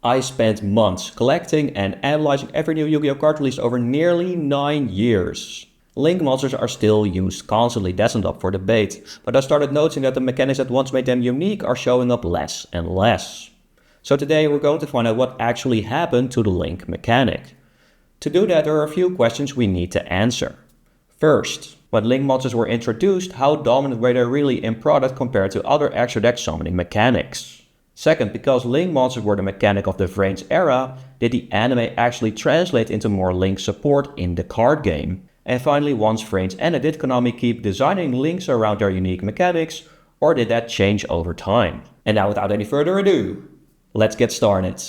I spent months collecting and analyzing every new Yu-Gi-Oh card released over nearly 9 years. Link monsters are still used constantly, that's not up for debate, but I started noticing that the mechanics that once made them unique are showing up less and less. So today we're going to find out what actually happened to the Link mechanic. To do that, there are a few questions we need to answer. First, when Link monsters were introduced, how dominant were they really in product compared to other extra deck summoning mechanics? Second, because Link monsters were the mechanic of the VRAINS era, did the anime actually translate into more Link support in the card game? And finally, once VRAINS ended, did Konami keep designing Links around their unique mechanics, or did that change over time? And now without any further ado, let's get started.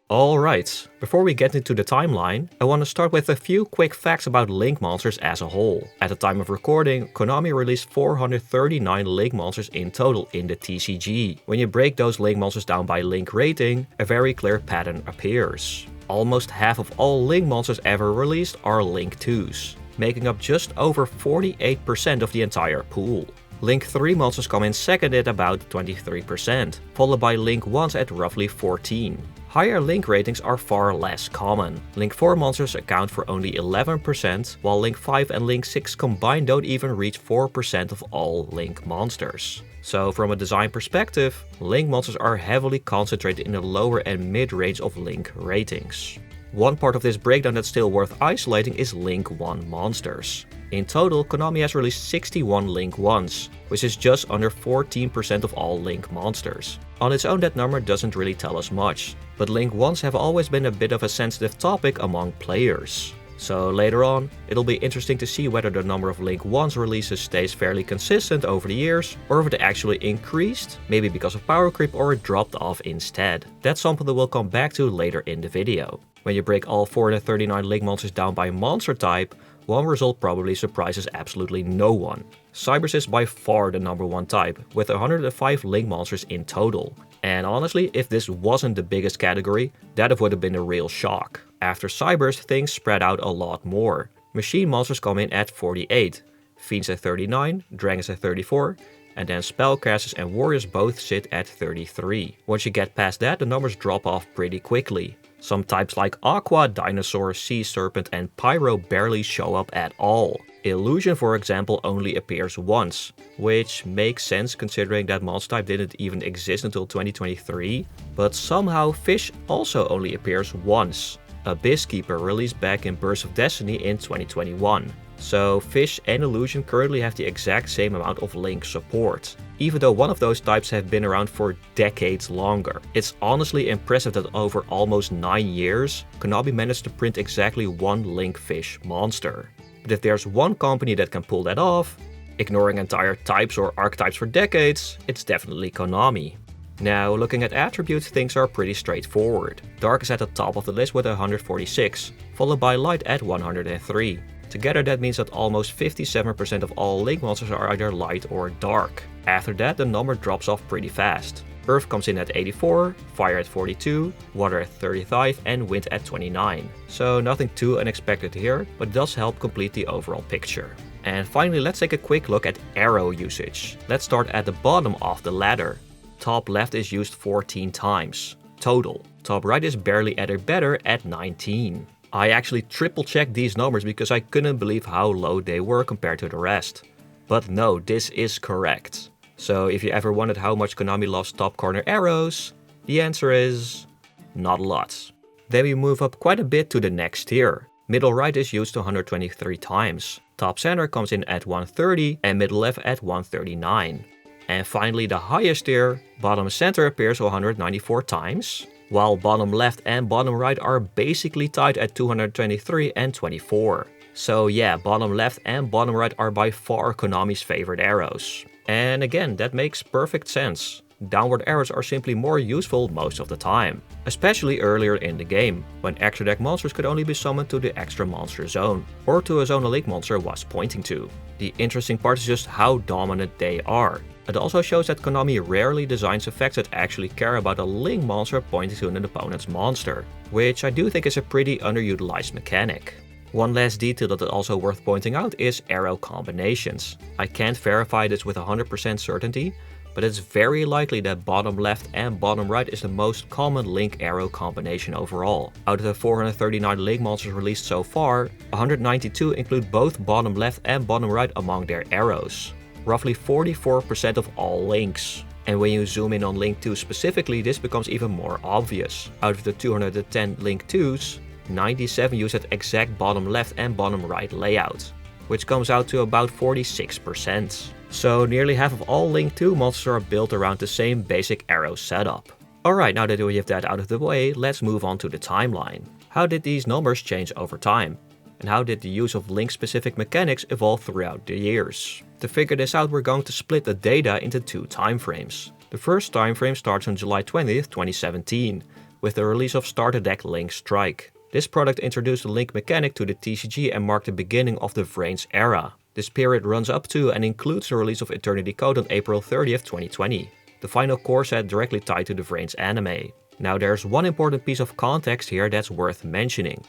Alright, before we get into the timeline, I want to start with a few quick facts about Link monsters as a whole. At the time of recording, Konami released 439 Link monsters in total in the TCG. When you break those Link monsters down by Link rating, a very clear pattern appears. Almost half of all Link monsters ever released are Link 2s, making up just over 48% of the entire pool. Link 3 monsters come in second at about 23%, followed by Link 1s at roughly 14%. Higher Link ratings are far less common. Link 4 monsters account for only 11%, while Link 5 and Link 6 combined don't even reach 4% of all Link monsters. So from a design perspective, Link monsters are heavily concentrated in the lower and mid range of Link ratings. One part of this breakdown that's still worth isolating is Link 1 monsters. In total, Konami has released 61 Link 1s, which is just under 14% of all Link monsters. On its own, that number doesn't really tell us much, but Link 1s have always been a bit of a sensitive topic among players. So later on, it'll be interesting to see whether the number of Link 1s releases stays fairly consistent over the years, or if it actually increased, maybe because of power creep, or it dropped off instead. That's something that we'll come back to later in the video. When you break all 439 Link monsters down by monster type, one result probably surprises absolutely no one. Cybers is by far the number one type, with 105 Link monsters in total. And honestly, if this wasn't the biggest category, that would have been a real shock. After Cybers, things spread out a lot more. Machine monsters come in at 48, Fiends at 39, Dragons at 34, and then Spellcasters and Warriors both sit at 33. Once you get past that, the numbers drop off pretty quickly. Some types like Aqua, Dinosaur, Sea Serpent and Pyro barely show up at all. Illusion, for example, only appears once, which makes sense considering that monster type didn't even exist until 2023, but somehow Fish also only appears once. Abyss Keeper released back in Burst of Destiny in 2021. So Fish and Illusion currently have the exact same amount of Link support, even though one of those types have been around for decades longer. It's honestly impressive that over almost 9 years, Konami managed to print exactly one Link Fish monster. But if there's one company that can pull that off, ignoring entire types or archetypes for decades, it's definitely Konami. Now, looking at attributes, things are pretty straightforward. Dark is at the top of the list with 146, followed by Light at 103. Together that means that almost 57% of all Link monsters are either light or dark. After that, the number drops off pretty fast. Earth comes in at 84, Fire at 42, Water at 35 and Wind at 29. So nothing too unexpected here, but does help complete the overall picture. And finally, let's take a quick look at arrow usage. Let's start at the bottom of the ladder. Top left is used 14 times, total. Top right is barely any better at 19. I actually triple checked these numbers because I couldn't believe how low they were compared to the rest. But no, this is correct. So if you ever wondered how much Konami loves top corner arrows, the answer is not a lot. Then we move up quite a bit to the next tier. Middle right is used 123 times. Top center comes in at 130 and middle left at 139. And finally the highest tier, bottom center appears 194 times, while bottom left and bottom right are basically tied at 223 and 24. So yeah, bottom left and bottom right are by far Konami's favorite arrows. And again, that makes perfect sense. Downward arrows are simply more useful most of the time, especially earlier in the game, when extra deck monsters could only be summoned to the extra monster zone, or to a zone a Link monster was pointing to. The interesting part is just how dominant they are. It also shows that Konami rarely designs effects that actually care about a Link monster pointing to an opponent's monster, which I do think is a pretty underutilized mechanic. One last detail that is also worth pointing out is arrow combinations. I can't verify this with 100% certainty, but it's very likely that bottom left and bottom right is the most common link arrow combination overall. Out of the 439 link monsters released so far, 192 include both bottom left and bottom right among their arrows, roughly 44% of all links. And when you zoom in on Link 2 specifically, this becomes even more obvious. Out of the 210 Link 2s, 97 use that exact bottom left and bottom right layout, which comes out to about 46%. So nearly half of all Link 2 monsters are built around the same basic arrow setup. Alright, now that we have that out of the way, let's move on to the timeline. How did these numbers change over time? And how did the use of link-specific mechanics evolve throughout the years? To figure this out, we're going to split the data into two timeframes. The first timeframe starts on July 20th, 2017, with the release of Starter Deck Link Strike. This product introduced the link mechanic to the TCG and marked the beginning of the VRAINS era. This period runs up to and includes the release of Eternity Code on April 30th, 2020, the final core set directly tied to the VRAINS anime. Now there's one important piece of context here that's worth mentioning.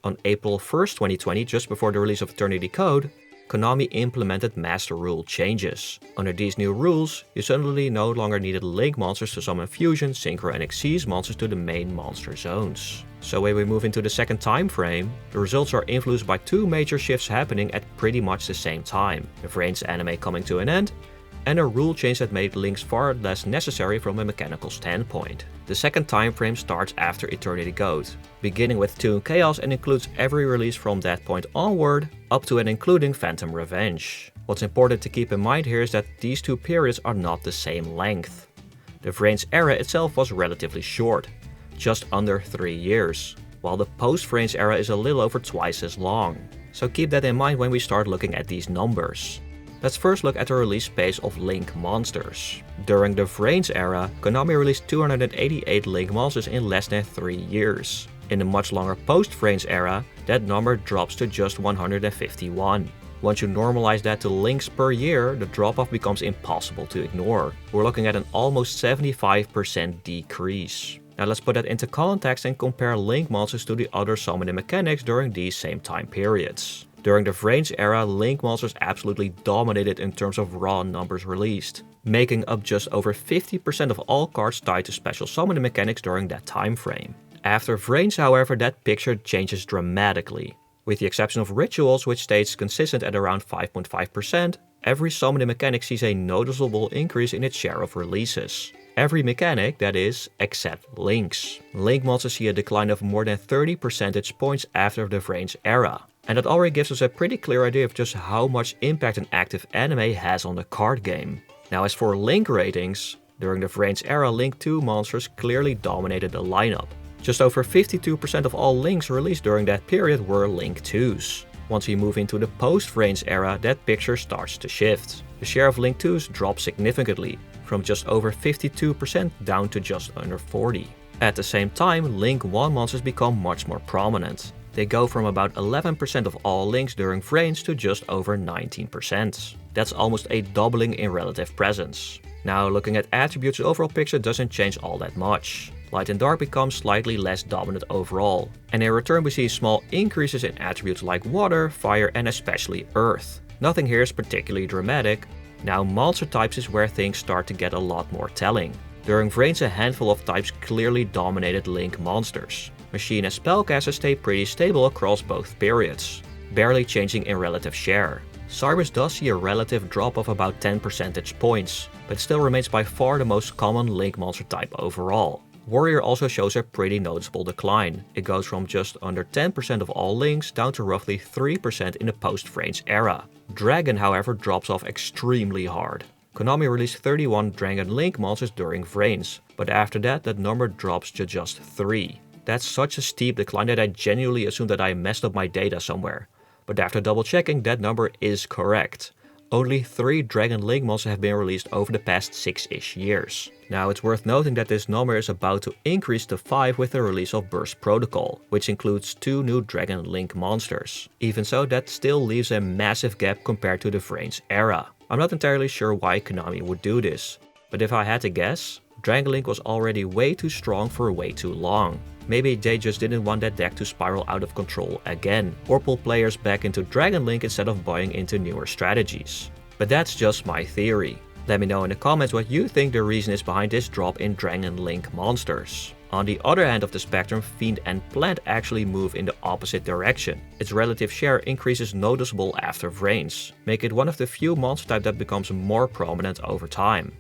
On April 1st, 2020, just before the release of Eternity Code, Konami implemented Master Rule changes. Under these new rules, you suddenly no longer needed link monsters to summon Fusion, Synchro and Xyz monsters to the main monster zones. So when we move into the second time frame, the results are influenced by two major shifts happening at pretty much the same time. The VRAINS anime coming to an end, and a rule change that made links far less necessary from a mechanical standpoint. The second time frame starts after Eternity Code, beginning with Toon Chaos and includes every release from that point onward, up to and including Phantom Revenge. What's important to keep in mind here is that these two periods are not the same length. The VRAINS era itself was relatively short, just under 3 years, while the post-VRAINS era is a little over twice as long. So keep that in mind when we start looking at these numbers. Let's first look at the release pace of Link monsters. During the VRAINS era, Konami released 288 Link monsters in less than 3 years. In the much longer post-VRAINS era, that number drops to just 151. Once you normalize that to links per year, the drop-off becomes impossible to ignore. We're looking at an almost 75% decrease. Now let's put that into context and compare Link monsters to the other summoning mechanics during these same time periods. During the VRAINS era, Link monsters absolutely dominated in terms of raw numbers released, making up just over 50% of all cards tied to special summoning mechanics during that time frame. After VRAINS, however, that picture changes dramatically. With the exception of rituals, which stays consistent at around 5.5%, every summoning mechanic sees a noticeable increase in its share of releases. Every mechanic, that is, except links. Link monsters see a decline of more than 30 percentage points after the VRAINS era. And that already gives us a pretty clear idea of just how much impact an active anime has on the card game. Now as for link ratings, during the VRAINS era, Link 2 monsters clearly dominated the lineup. Just over 52% of all links released during that period were Link 2s. Once we move into the post-VRAINS era, that picture starts to shift. The share of Link 2s drops significantly, from just over 52% down to just under 40%. At the same time, Link 1 monsters become much more prominent. They go from about 11% of all links during VRAINS to just over 19%. That's almost a doubling in relative presence. Now looking at attributes, the overall picture doesn't change all that much. Light and Dark becomes slightly less dominant overall, and in return we see small increases in attributes like Water, Fire and especially Earth. Nothing here is particularly dramatic. Now monster types is where things start to get a lot more telling. During VRAINS, a handful of types clearly dominated Link monsters. Machine and Spellcaster stay pretty stable across both periods, barely changing in relative share. Cyrus does see a relative drop of about 10 percentage points, but still remains by far the most common Link monster type overall. Warrior also shows a pretty noticeable decline. It goes from just under 10% of all links down to roughly 3% in the post-VRAINS era. Dragon, however, drops off extremely hard. Konami released 31 Dragon Link monsters during VRAINS, but after that number drops to just 3. That's such a steep decline that I genuinely assumed that I messed up my data somewhere. But after double checking, that number is correct. Only 3 Dragon Link monsters have been released over the past 6-ish years. Now it's worth noting that this number is about to increase to 5 with the release of Burst Protocol, which includes 2 new Dragon Link monsters. Even so, that still leaves a massive gap compared to the VRAINS era. I'm not entirely sure why Konami would do this, but if I had to guess, Dragon Link was already way too strong for way too long. Maybe they just didn't want that deck to spiral out of control again, or pull players back into Dragon Link instead of buying into newer strategies. But that's just my theory. Let me know in the comments what you think the reason is behind this drop in Dragon Link monsters. On the other end of the spectrum, Fiend and Plant actually move in the opposite direction. Its relative share increases noticeable after VRAINS, making it one of the few monster type that becomes more prominent over time.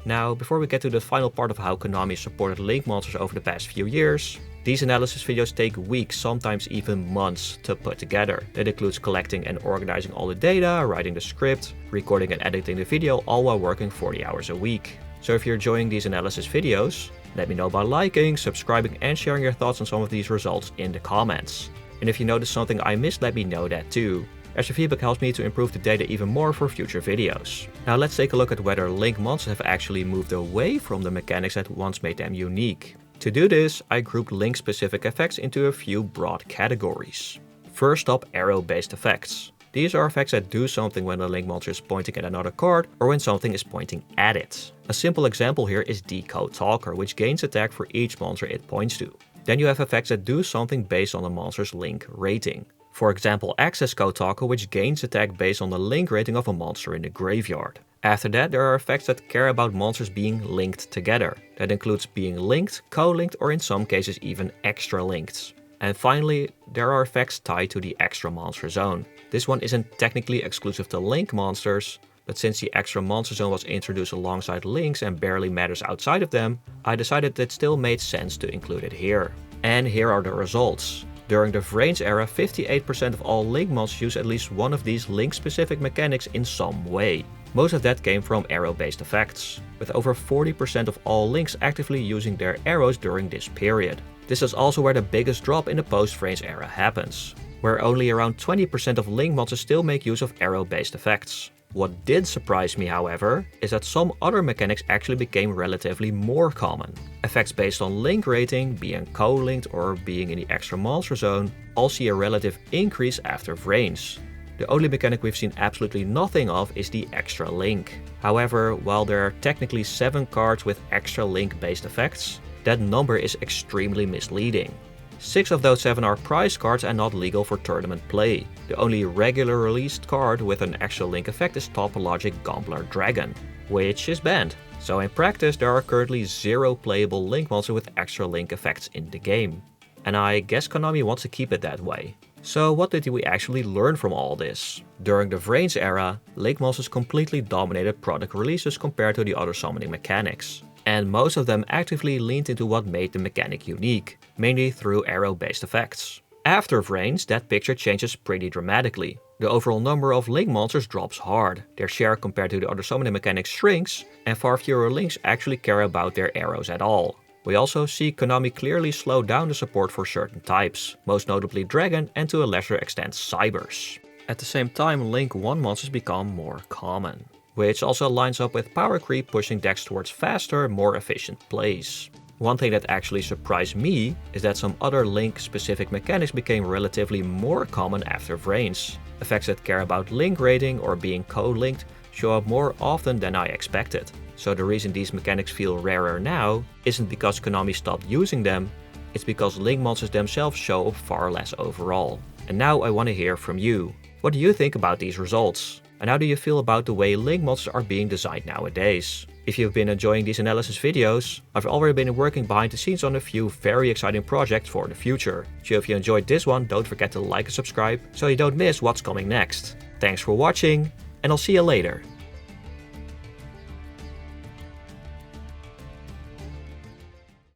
Now, before we get to the final part of how Konami supported Link monsters over the past few years, these analysis videos take weeks, sometimes even months to put together. That includes collecting and organizing all the data, writing the script, recording and editing the video, all while working 40 hours a week. So if you're enjoying these analysis videos, let me know by liking, subscribing and sharing your thoughts on some of these results in the comments. And if you noticed something I missed, let me know that too, as your feedback helps me to improve the data even more for future videos. Now let's take a look at whether Link monsters have actually moved away from the mechanics that once made them unique. To do this, I grouped Link specific effects into a few broad categories. First up, arrow-based effects. These are effects that do something when the Link monster is pointing at another card or when something is pointing at it. A simple example here is Decode Talker, which gains attack for each monster it points to. Then you have effects that do something based on the monster's Link rating. For example, Access Code Talker, which gains attack based on the Link rating of a monster in the graveyard. After that, there are effects that care about monsters being linked together. That includes being linked, co-linked, or in some cases even extra linked. And finally, there are effects tied to the extra monster zone. This one isn't technically exclusive to Link monsters, but since the extra monster zone was introduced alongside Links and barely matters outside of them, I decided that it still made sense to include it here. And here are the results. During the VRAINS era, 58% of all Link monsters use at least one of these Link-specific mechanics in some way. Most of that came from arrow-based effects, with over 40% of all Links actively using their arrows during this period. This is also where the biggest drop in the post-VRAINS era happens, where only around 20% of Link monsters still make use of arrow-based effects. What did surprise me, however, is that some other mechanics actually became relatively more common. Effects based on Link rating, being co-linked or being in the extra monster zone, all see a relative increase after VRAINS. The only mechanic we've seen absolutely nothing of is the extra Link. However, while there are technically 7 cards with extra Link based effects, that number is extremely misleading. 6 of those 7 are prize cards and not legal for tournament play. The only regular released card with an extra Link effect is Topologic Gobbler Dragon, which is banned. So in practice there are currently 0 playable Link monsters with extra Link effects in the game. And I guess Konami wants to keep it that way. So what did we actually learn from all this? During the VRAINS era, Link monsters completely dominated product releases compared to the other summoning mechanics. And most of them actively leaned into what made the mechanic unique, mainly through arrow-based effects. After VRAINS, that picture changes pretty dramatically. The overall number of Link monsters drops hard, their share compared to the other summoning mechanics shrinks, and far fewer Links actually care about their arrows at all. We also see Konami clearly slow down the support for certain types, most notably Dragon and to a lesser extent Cybers. At the same time, Link 1 monsters become more common, which also lines up with power creep pushing decks towards faster, more efficient plays. One thing that actually surprised me is that some other Link-specific mechanics became relatively more common after VRAINS. Effects that care about Link rating or being co-linked show up more often than I expected. So the reason these mechanics feel rarer now isn't because Konami stopped using them, it's because Link monsters themselves show up far less overall. And now I want to hear from you. What do you think about these results? And how do you feel about the way Link monsters are being designed nowadays? If you've been enjoying these analysis videos, I've already been working behind the scenes on a few very exciting projects for the future. So if you enjoyed this one, don't forget to like and subscribe so you don't miss what's coming next. Thanks for watching, and I'll see you later.